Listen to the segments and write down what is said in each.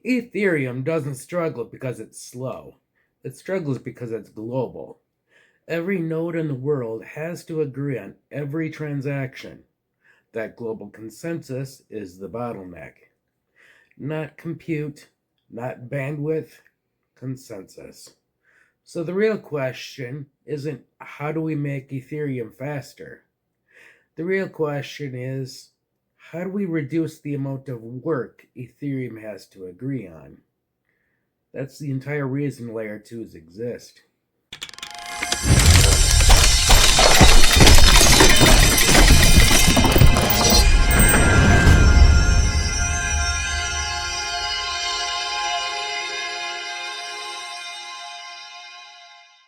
Ethereum doesn't struggle because it's slow. It struggles because it's global. Every node in the world has to agree on every transaction. That global consensus is the bottleneck. Not compute, not bandwidth, consensus. So the real question isn't how do we make Ethereum faster? The real question is how do we reduce the amount of work Ethereum has to agree on? That's the entire reason layer 2s exist.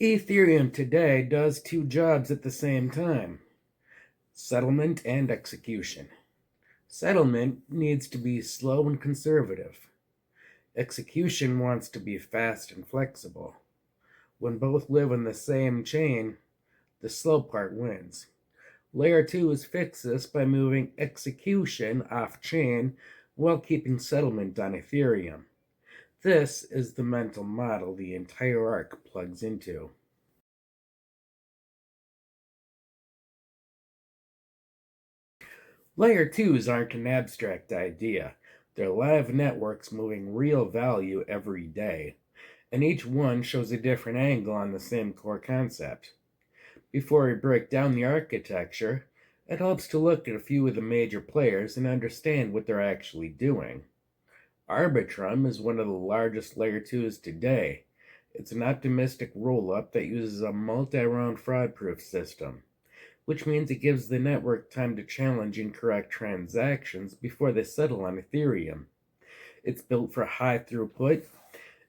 Ethereum today does two jobs at the same time: settlement and execution. Settlement needs to be slow and conservative. Execution wants to be fast and flexible. When both live on the same chain, the slow part wins. Layer 2s fix this by moving execution off chain while keeping settlement on Ethereum. This is the mental model the entire arc plugs into. Layer 2s aren't an abstract idea. They're live networks moving real value every day, and each one shows a different angle on the same core concept. Before we break down the architecture, it helps to look at a few of the major players and understand what they're actually doing. Arbitrum is one of the largest Layer 2s today. It's an optimistic rollup that uses a multi-round fraud-proof system, which means it gives the network time to challenge incorrect transactions before they settle on Ethereum. It's built for high throughput,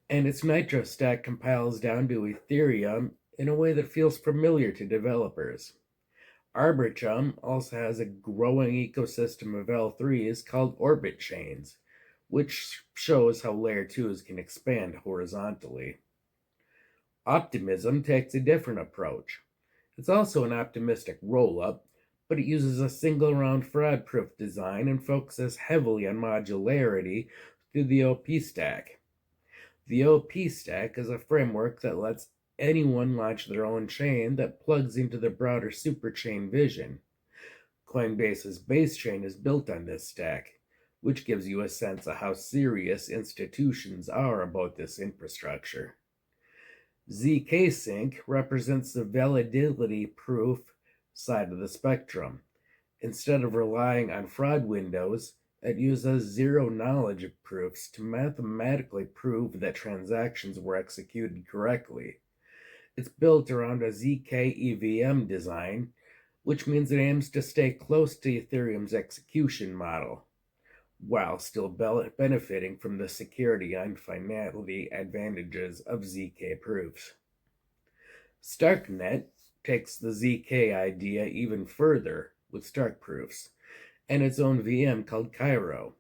and its Nitro stack compiles down to Ethereum in a way that feels familiar to developers. Arbitrum also has a growing ecosystem of L3s called orbit chains, which shows how Layer 2s can expand horizontally. Optimism takes a different approach. It's also an optimistic rollup, but it uses a single round fraud proof design and focuses heavily on modularity through the OP stack. The OP stack is a framework that lets anyone launch their own chain that plugs into the broader superchain vision. Coinbase's base chain is built on this stack, which gives you a sense of how serious institutions are about this infrastructure. zk-sync represents the validity proof side of the spectrum. Instead of relying on fraud windows, it uses zero-knowledge proofs to mathematically prove that transactions were executed correctly. It's built around a zk EVM design, which means it aims to stay close to Ethereum's execution model, while still benefiting from the security and finality advantages of zk proofs. Starknet takes the zk idea even further with Stark proofs and its own VM called Cairo.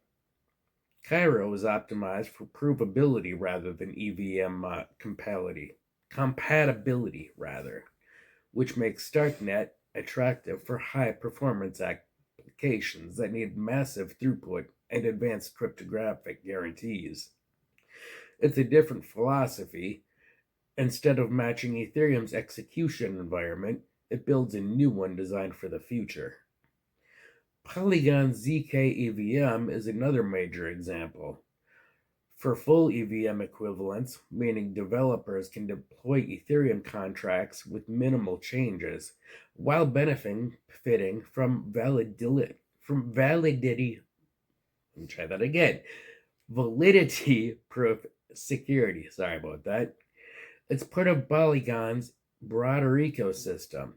Cairo is optimized for provability rather than EVM compatibility, which makes Starknet attractive for high performance applications that need massive throughput and advanced cryptographic guarantees. It's a different philosophy. Instead of matching Ethereum's execution environment, it builds a new one designed for the future. Polygon's zk EVM is another major example. For full EVM equivalence, meaning developers can deploy Ethereum contracts with minimal changes, while benefiting from validity proof security. Sorry about that. It's part of Polygon's broader ecosystem,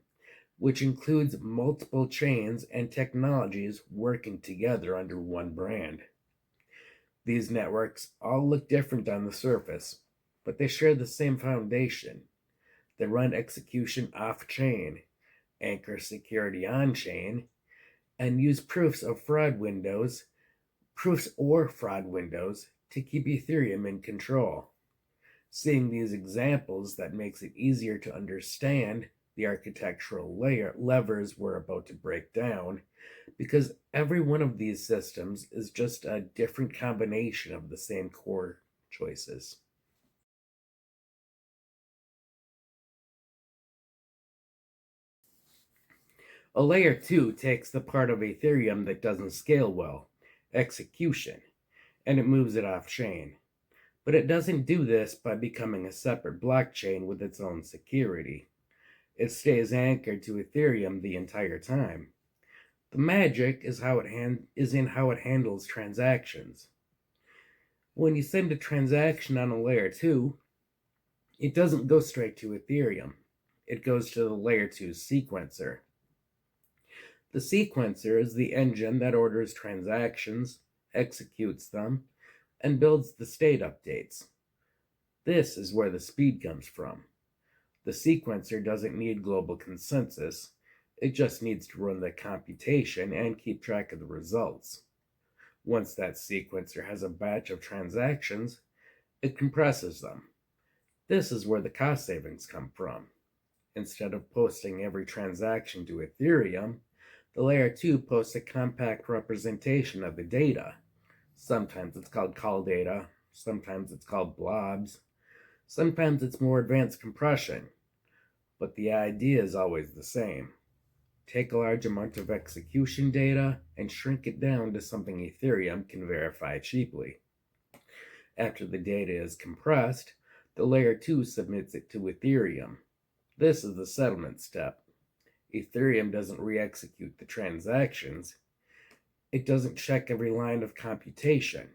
which includes multiple chains and technologies working together under one brand. These networks all look different on the surface, but they share the same foundation. They run execution off-chain, anchor security on-chain, and use proofs or fraud windows to keep Ethereum in control. Seeing these examples that makes it easier to understand The architectural levers we're about to break down, because every one of these systems is just a different combination of the same core choices. A layer 2 takes the part of Ethereum that doesn't scale well, execution, and it moves it off chain. But it doesn't do this by becoming a separate blockchain with its own security. It stays anchored to Ethereum the entire time. The magic is in how it handles transactions. When you send a transaction on a layer 2, it doesn't go straight to Ethereum. It goes to the layer 2 sequencer. The sequencer is the engine that orders transactions, executes them, and builds the state updates. This is where the speed comes from. The sequencer doesn't need global consensus, it just needs to run the computation and keep track of the results. Once that sequencer has a batch of transactions, it compresses them. This is where the cost savings come from. Instead of posting every transaction to Ethereum, the layer 2 posts a compact representation of the data. Sometimes it's called call data, sometimes it's called blobs, sometimes it's more advanced compression, but the idea is always the same. Take a large amount of execution data and shrink it down to something Ethereum can verify cheaply. After the data is compressed, the layer 2 submits it to Ethereum. This is the settlement step. Ethereum doesn't re-execute the transactions. It doesn't check every line of computation.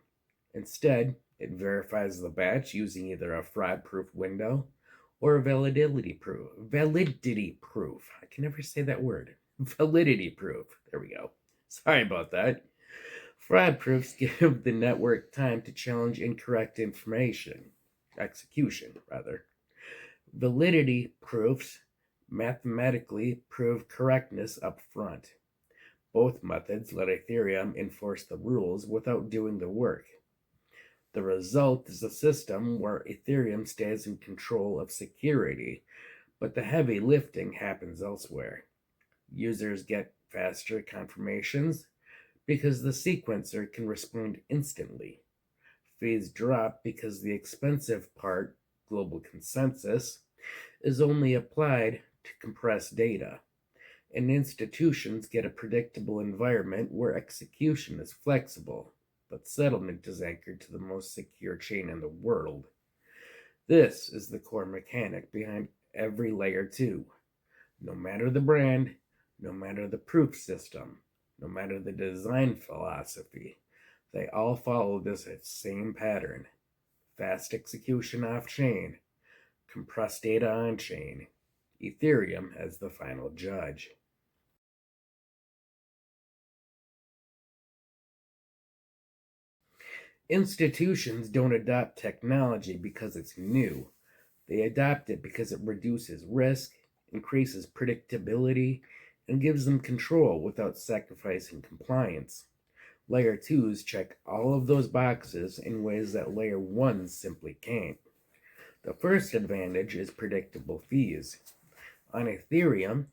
Instead, it verifies the batch using either a fraud-proof window or a validity proof. I can never say that word. Validity proof. There we go. Sorry about that. Fraud proofs give the network time to challenge incorrect execution. Validity proofs mathematically prove correctness up front. Both methods let Ethereum enforce the rules without doing the work. The result is a system where Ethereum stays in control of security, but the heavy lifting happens elsewhere. Users get faster confirmations because the sequencer can respond instantly. Fees drop because the expensive part, global consensus, is only applied to compress data. And institutions get a predictable environment where execution is flexible, but settlement is anchored to the most secure chain in the world. This is the core mechanic behind every layer 2. No matter the brand, no matter the proof system, no matter the design philosophy, they all follow this same pattern. Fast execution off-chain, compressed data on-chain. Ethereum as the final judge. Institutions don't adopt technology because it's new. They adopt it because it reduces risk, increases predictability, and gives them control without sacrificing compliance. Layer 2s check all of those boxes in ways that Layer 1s simply can't. The first advantage is predictable fees. On Ethereum,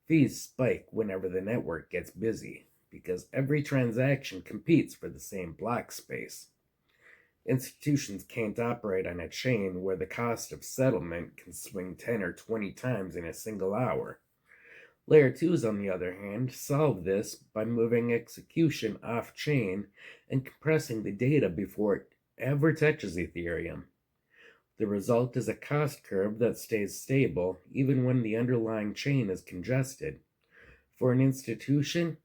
fees spike whenever the network gets busy, because every transaction competes for the same block space. Institutions can't operate on a chain where the cost of settlement can swing 10 or 20 times in a single hour. Layer 2s, on the other hand, solve this by moving execution off-chain and compressing the data before it ever touches Ethereum. The result is a cost curve that stays stable even when the underlying chain is congested. For an institution,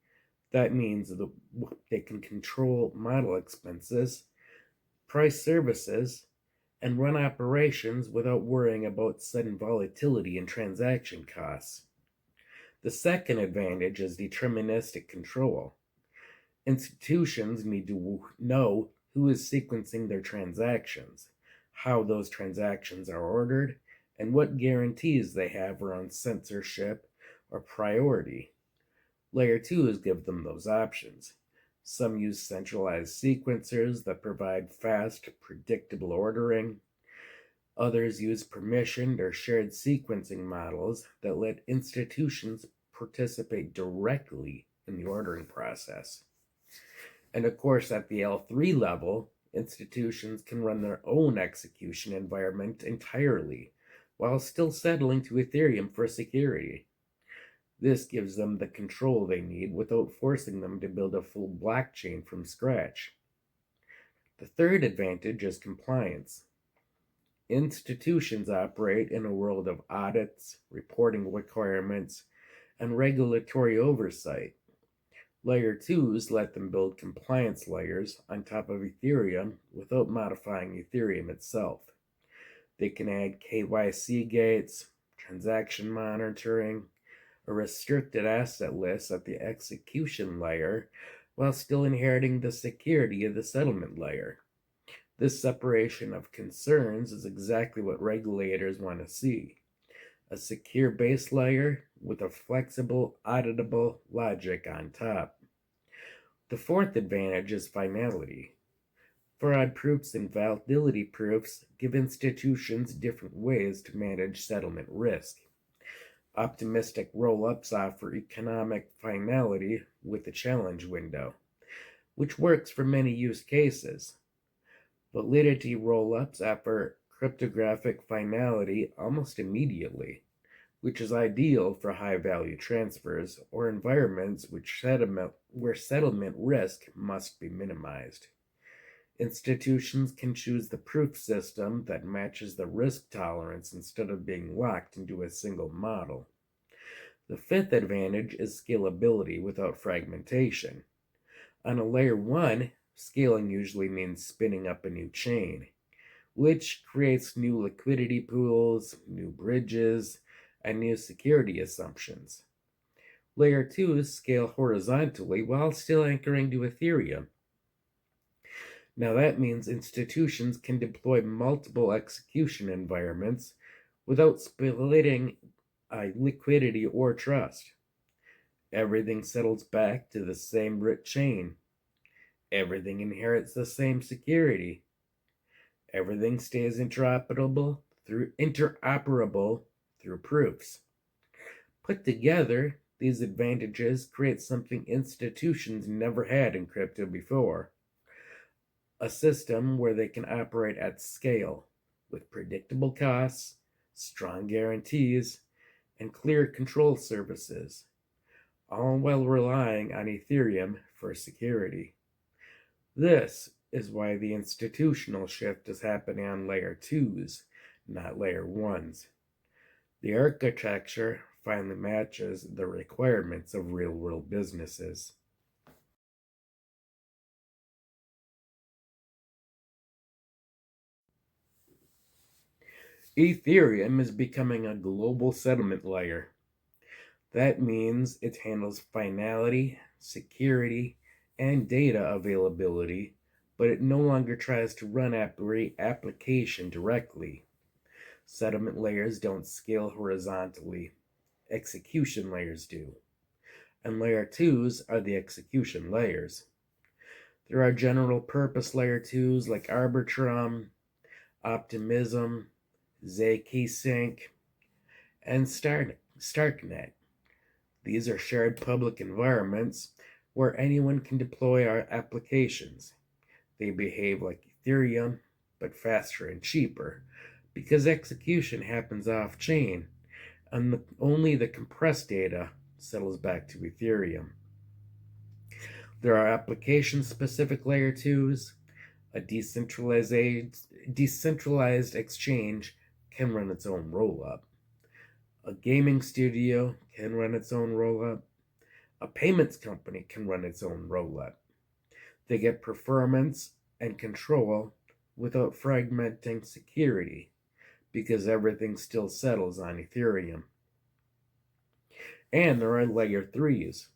that means they can control model expenses, price services, and run operations without worrying about sudden volatility in transaction costs. The second advantage is deterministic control. Institutions need to know who is sequencing their transactions, how those transactions are ordered, and what guarantees they have around censorship or priority. Layer 2s give them those options. Some use centralized sequencers that provide fast, predictable ordering. Others use permissioned or shared sequencing models that let institutions participate directly in the ordering process. And of course, at the L3 level, institutions can run their own execution environment entirely while still settling to Ethereum for security. This gives them the control they need without forcing them to build a full blockchain from scratch. The third advantage is compliance. Institutions operate in a world of audits, reporting requirements, and regulatory oversight. Layer 2s let them build compliance layers on top of Ethereum without modifying Ethereum itself. They can add KYC gates, transaction monitoring, a restricted asset list at the execution layer while still inheriting the security of the settlement layer. This separation of concerns is exactly what regulators want to see. A secure base layer with a flexible, auditable logic on top. The fourth advantage is finality. Fraud proofs and validity proofs give institutions different ways to manage settlement risk. Optimistic roll-ups offer economic finality with a challenge window, which works for many use cases. Validity roll-ups offer cryptographic finality almost immediately, which is ideal for high-value transfers or environments where settlement risk must be minimized. Institutions can choose the proof system that matches the risk tolerance instead of being locked into a single model. The fifth advantage is scalability without fragmentation. On a layer 1, scaling usually means spinning up a new chain, which creates new liquidity pools, new bridges, and new security assumptions. Layer 2s scale horizontally while still anchoring to Ethereum. Now that means institutions can deploy multiple execution environments without splitting liquidity or trust. Everything settles back to the same root chain. Everything inherits the same security. Everything stays interoperable through proofs. Put together, these advantages create something institutions never had in crypto before. A system where they can operate at scale with predictable costs, strong guarantees, and clear control services, all while relying on Ethereum for security. This is why the institutional shift is happening on layer 2s, not layer 1s. The architecture finally matches the requirements of real-world businesses. Ethereum is becoming a global settlement layer. That means it handles finality, security, and data availability, but it no longer tries to run every application directly. Settlement layers don't scale horizontally. Execution layers do. And layer 2s are the execution layers. There are general purpose layer 2s like Arbitrum, Optimism, zkSync, and Starknet. These are shared public environments where anyone can deploy our applications. They behave like Ethereum, but faster and cheaper, because execution happens off-chain, and only the compressed data settles back to Ethereum. There are application-specific layer 2s. A decentralized exchange can run its own rollup. A gaming studio can run its own rollup. A payments company can run its own rollup. They get performance and control without fragmenting security, because everything still settles on Ethereum. And there are layer 3s.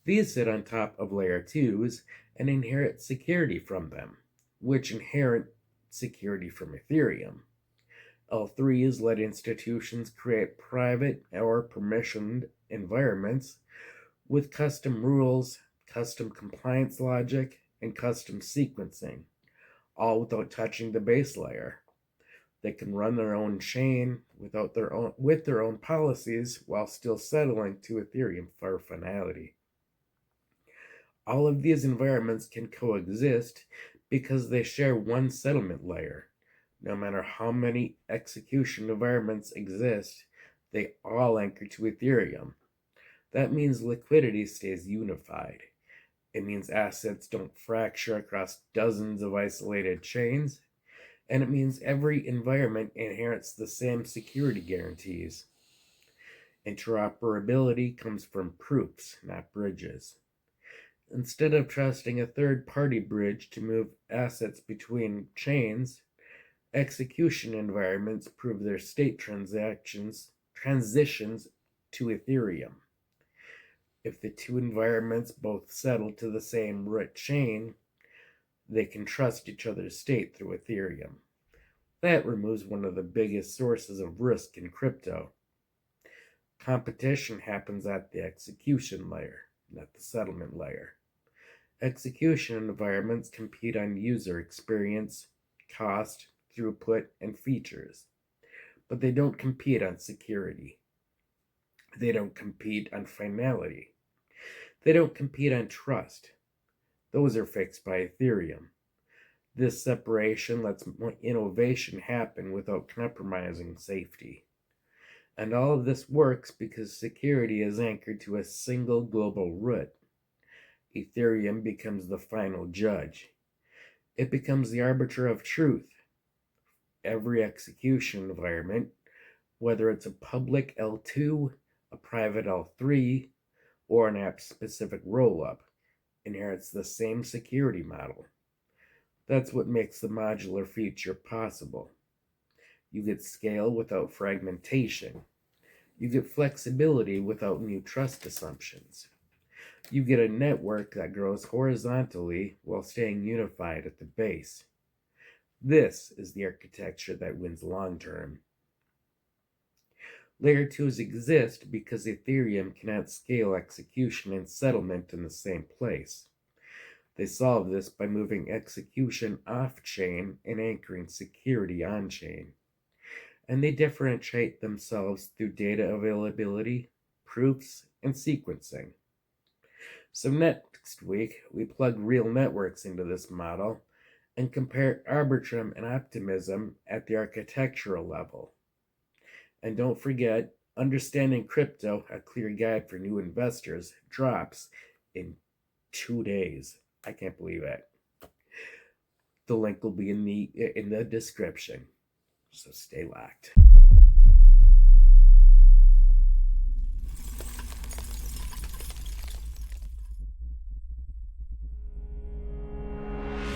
These sit on top of layer 2s and inherit security from them, which inherit security from Ethereum. L3s let institutions create private or permissioned environments with custom rules, custom compliance logic, and custom sequencing, all without touching the base layer. They can run their own chain with their own policies while still settling to Ethereum for finality. All of these environments can coexist because they share one settlement layer. No matter how many execution environments exist, they all anchor to Ethereum. That means liquidity stays unified. It means assets don't fracture across dozens of isolated chains. And it means every environment inherits the same security guarantees. Interoperability comes from proofs, not bridges. Instead of trusting a third-party bridge to move assets between chains, execution environments prove their state transitions to Ethereum. If the two environments both settle to the same root chain, they can trust each other's state through Ethereum. That removes one of the biggest sources of risk in crypto. Competition happens at the execution layer, not the settlement layer. Execution environments compete on user experience, cost, throughput, and features, but they don't compete on security. They don't compete on finality. They don't compete on trust. Those are fixed by Ethereum. This separation lets innovation happen without compromising safety. And all of this works because security is anchored to a single global root. Ethereum becomes the final judge. It becomes the arbiter of truth. Every execution environment, whether it's a public L2, a private L3, or an app-specific rollup, inherits the same security model. That's what makes the modular feature possible. You get scale without fragmentation. You get flexibility without new trust assumptions. You get a network that grows horizontally while staying unified at the base. This is the architecture that wins long term. Layer 2s exist because Ethereum cannot scale execution and settlement in the same place. They solve this by moving execution off-chain and anchoring security on-chain. And they differentiate themselves through data availability, proofs, and sequencing. So next week, we plug real networks into this model and compare Arbitrum and Optimism at the architectural level. And don't forget, Understanding Crypto, a clear guide for new investors, drops in 2 days. I can't believe it. The link will be in the description. So stay locked.